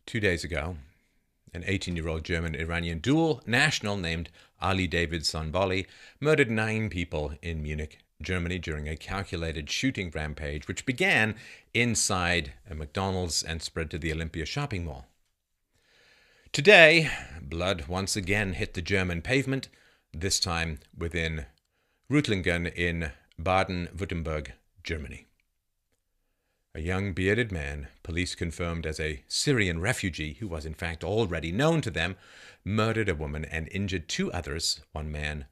2 days ago, an 18-year-old German-Iranian dual national named Ali David Sonbali murdered 9 people in Munich, Germany during a calculated shooting rampage which began inside a McDonald's and spread to the Olympia shopping mall. Today, blood once again hit the German pavement, this time within Reutlingen in Baden-Württemberg, Germany. A young bearded man, police confirmed as a Syrian refugee who was in fact already known to them, murdered a woman and injured 2 others, 1 man,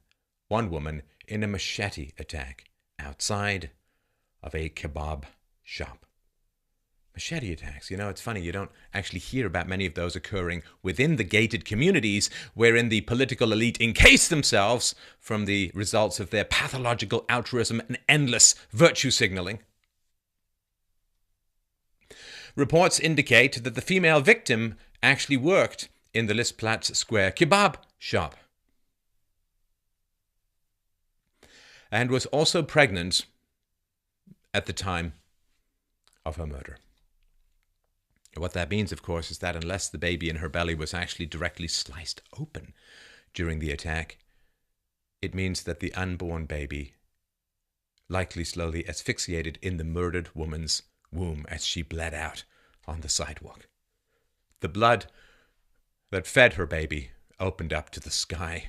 1 woman, in a machete attack outside of a kebab shop. Machete attacks, it's funny, you don't actually hear about many of those occurring within the gated communities wherein the political elite encase themselves from the results of their pathological altruism and endless virtue signaling. Reports indicate that the female victim actually worked in the Lisplatz Square kebab shop and was also pregnant at the time of her murder. What that means, of course, is that unless the baby in her belly was actually directly sliced open during the attack, it means that the unborn baby likely slowly asphyxiated in the murdered woman's womb as she bled out on the sidewalk. The blood that fed her baby opened up to the sky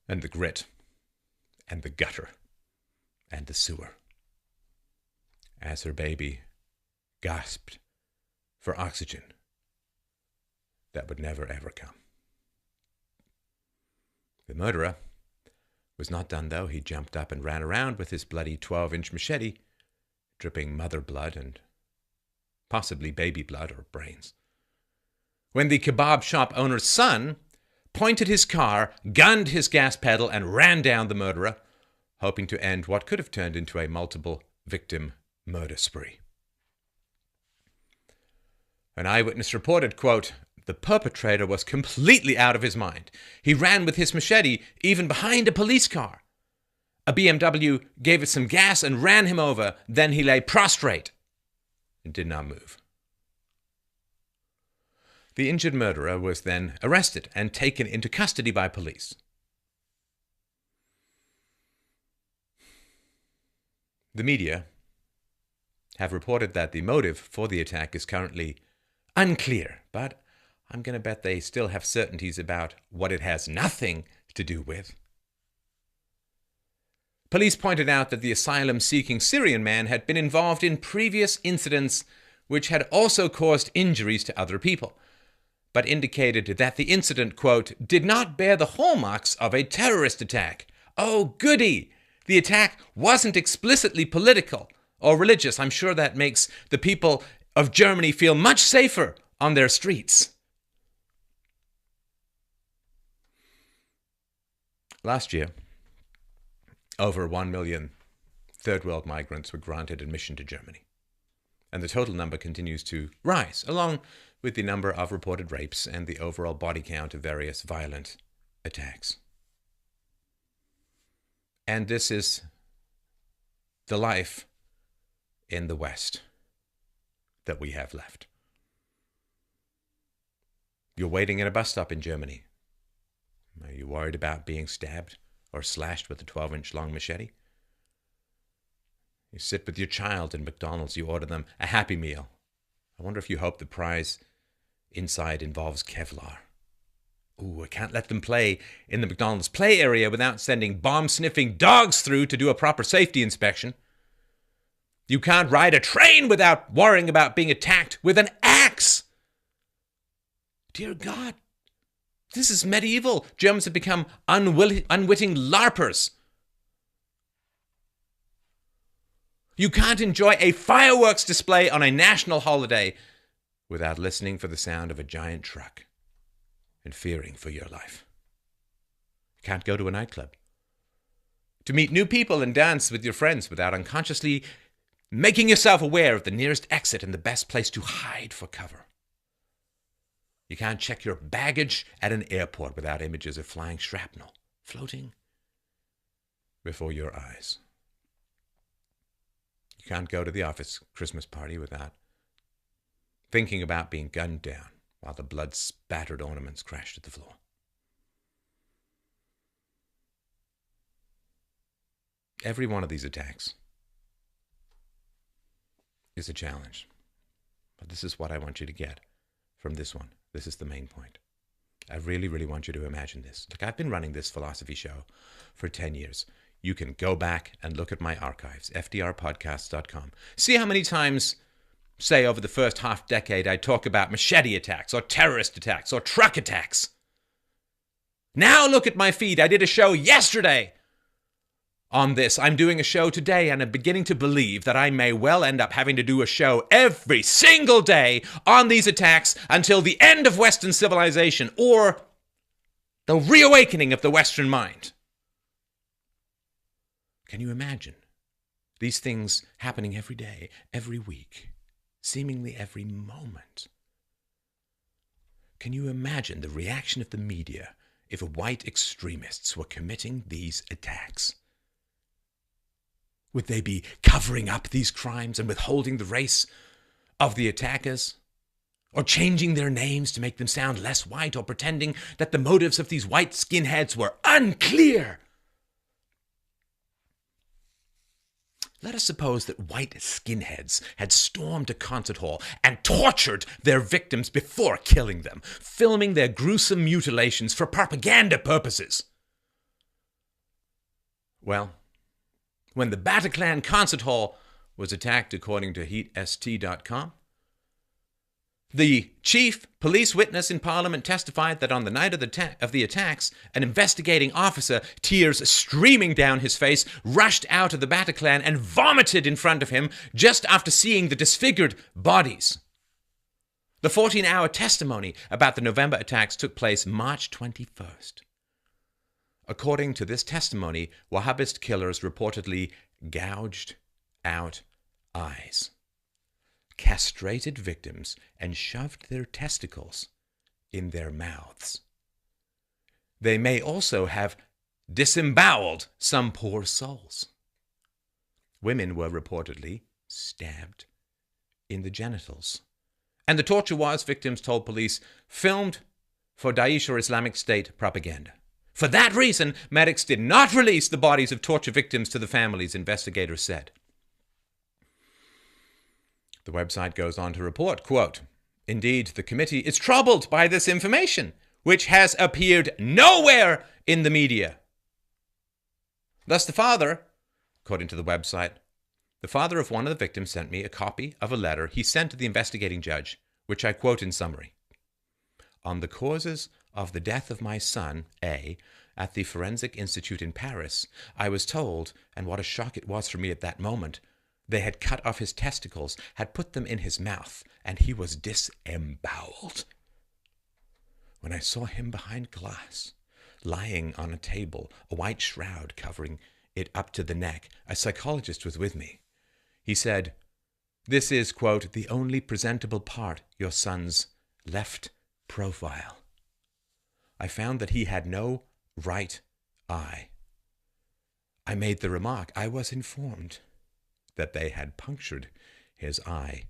and the grit and the gutter and the sewer as her baby gasped for oxygen that would never ever come. The murderer was not done, though. He jumped up and ran around with his bloody 12-inch machete, dripping mother blood and possibly baby blood or brains. When the kebab shop owner's son pointed his car, gunned his gas pedal, and ran down the murderer, hoping to end what could have turned into a multiple victim murder spree. An eyewitness reported, quote, "The perpetrator was completely out of his mind. He ran with his machete even behind a police car. A BMW gave it some gas and ran him over. Then he lay prostrate and did not move." The injured murderer was then arrested and taken into custody by police. The media have reported that the motive for the attack is currently unclear, but I'm going to bet they still have certainties about what it has nothing to do with. Police pointed out that the asylum-seeking Syrian man had been involved in previous incidents which had also caused injuries to other people, but indicated that the incident, quote, "did not bear the hallmarks of a terrorist attack." Oh, goody! The attack wasn't explicitly political or religious. I'm sure that makes the people of Germany feel much safer on their streets. Last year, over 1 million third world migrants were granted admission to Germany, and the total number continues to rise, along with the number of reported rapes and the overall body count of various violent attacks. And this is the life in the West that we have left. You're waiting at a bus stop in Germany. Are you worried about being stabbed or slashed with a 12-inch long machete? You sit with your child in McDonald's, you order them a Happy Meal. I wonder if you hope the prize inside involves Kevlar. Ooh, I can't let them play in the McDonald's play area without sending bomb-sniffing dogs through to do a proper safety inspection. You can't ride a train without worrying about being attacked with an axe. Dear God, this is medieval. Germans have become unwitting LARPers. You can't enjoy a fireworks display on a national holiday without listening for the sound of a giant truck and fearing for your life. You can't go to a nightclub to meet new people and dance with your friends without unconsciously making yourself aware of the nearest exit and the best place to hide for cover. You can't check your baggage at an airport without images of flying shrapnel floating before your eyes. You can't go to the office Christmas party without thinking about being gunned down while the blood-spattered ornaments crashed to the floor. Every one of these attacks is a challenge. But this is what I want you to get from this one. This is the main point. I really, really want you to imagine this. Look, I've been running this philosophy show for 10 years. You can go back and look at my archives, fdrpodcasts.com. See how many times, say, over the first half decade, I talk about machete attacks or terrorist attacks or truck attacks. Now look at my feed. I did a show yesterday on this. I'm doing a show today, and I'm beginning to believe that I may well end up having to do a show every single day on these attacks until the end of Western civilization or the reawakening of the Western mind. Can you imagine these things happening every day, every week, seemingly every moment? Can you imagine the reaction of the media if white extremists were committing these attacks? Would they be covering up these crimes and withholding the race of the attackers? Or changing their names to make them sound less white, or pretending that the motives of these white skinheads were unclear? Let us suppose that white skinheads had stormed a concert hall and tortured their victims before killing them, filming their gruesome mutilations for propaganda purposes. Well, when the Bataclan concert hall was attacked, according to HeatST.com, the chief police witness in Parliament testified that on the night of the attacks, an investigating officer, tears streaming down his face, rushed out of the Bataclan and vomited in front of him just after seeing the disfigured bodies. The 14-hour testimony about the November attacks took place March 21st. According to this testimony, Wahhabist killers reportedly gouged out eyes, castrated victims, and shoved their testicles in their mouths. They may also have disemboweled some poor souls. Women were reportedly stabbed in the genitals. And the torture was, victims told police, filmed for Daesh or Islamic State propaganda. For that reason, medics did not release the bodies of torture victims to the families, investigators said. The website goes on to report, quote, "Indeed, the committee is troubled by this information, which has appeared nowhere in the media." Thus the father, according to the website, the father of one of the victims sent me a copy of a letter he sent to the investigating judge, which I quote in summary. "On the causes of the death of my son, A, at the Forensic Institute in Paris, I was told, and what a shock it was for me at that moment, they had cut off his testicles, had put them in his mouth, and he was disemboweled. When I saw him behind glass, lying on a table, a white shroud covering it up to the neck, a psychologist was with me. He said, 'This is,' quote, 'the only presentable part, your son's left profile.' I found that he had no right eye. I made the remark, I was informed that they had punctured his eye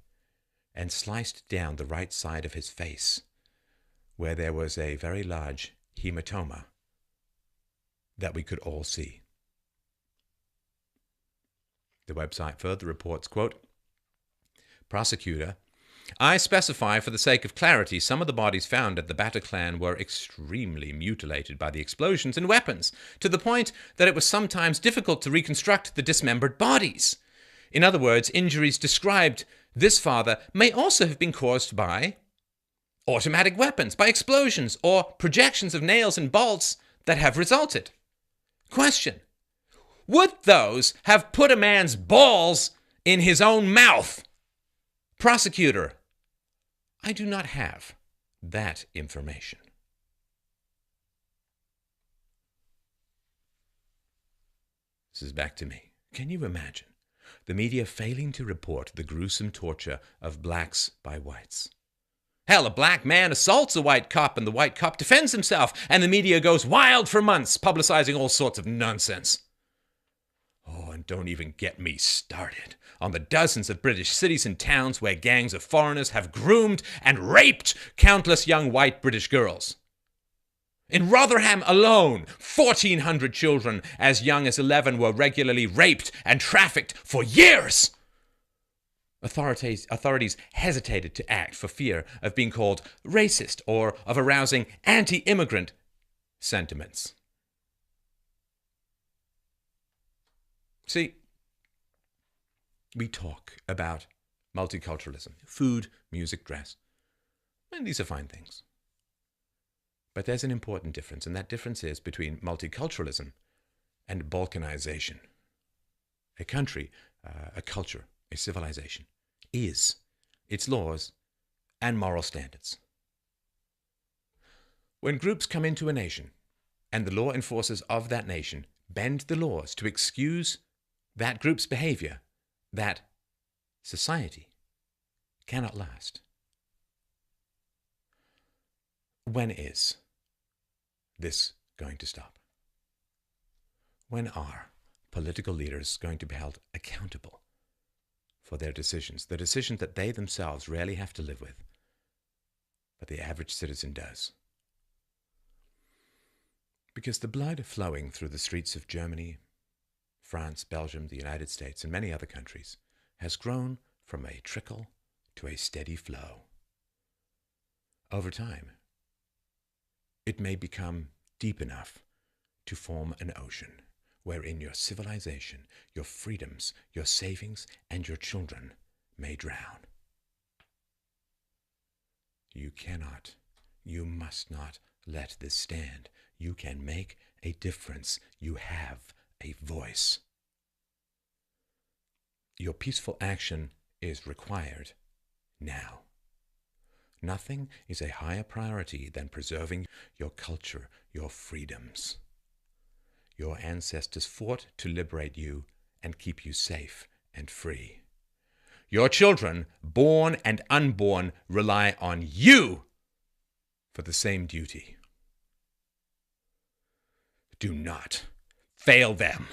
and sliced down the right side of his face, where there was a very large hematoma that we could all see." The website further reports, quote, "Prosecutor, I specify for the sake of clarity, some of the bodies found at the Bataclan were extremely mutilated by the explosions and weapons, to the point that it was sometimes difficult to reconstruct the dismembered bodies. In other words, injuries described this father may also have been caused by automatic weapons, by explosions, or projections of nails and bolts that have resulted. Question: would those have put a man's balls in his own mouth? Prosecutor: I do not have that information." This is back to me. Can you imagine the media failing to report the gruesome torture of blacks by whites? Hell, a black man assaults a white cop and the white cop defends himself, and the media goes wild for months, publicizing all sorts of nonsense. Oh, and don't even get me started on the dozens of British cities and towns where gangs of foreigners have groomed and raped countless young white British girls. In Rotherham alone, 1,400 children as young as 11 were regularly raped and trafficked for years. Authorities hesitated to act for fear of being called racist or of arousing anti-immigrant sentiments. See, we talk about multiculturalism, food, music, dress, and these are fine things. But there's an important difference, and that difference is between multiculturalism and balkanization. A country, a culture, a civilization is its laws and moral standards. When groups come into a nation and the law enforcers of that nation bend the laws to excuse that group's behavior, that society cannot last. When is this going to stop? When are political leaders going to be held accountable for their decisions, the decisions that they themselves rarely have to live with, but the average citizen does? Because the blood flowing through the streets of Germany, France, Belgium, the United States, and many other countries has grown from a trickle to a steady flow. Over time, it may become deep enough to form an ocean wherein your civilization, your freedoms, your savings, and your children may drown. You cannot, you must not let this stand. You can make a difference. You have a voice. Your peaceful action is required now. Nothing is a higher priority than preserving your culture, your freedoms. Your ancestors fought to liberate you and keep you safe and free. Your children, born and unborn, rely on you for the same duty. Do not fail them.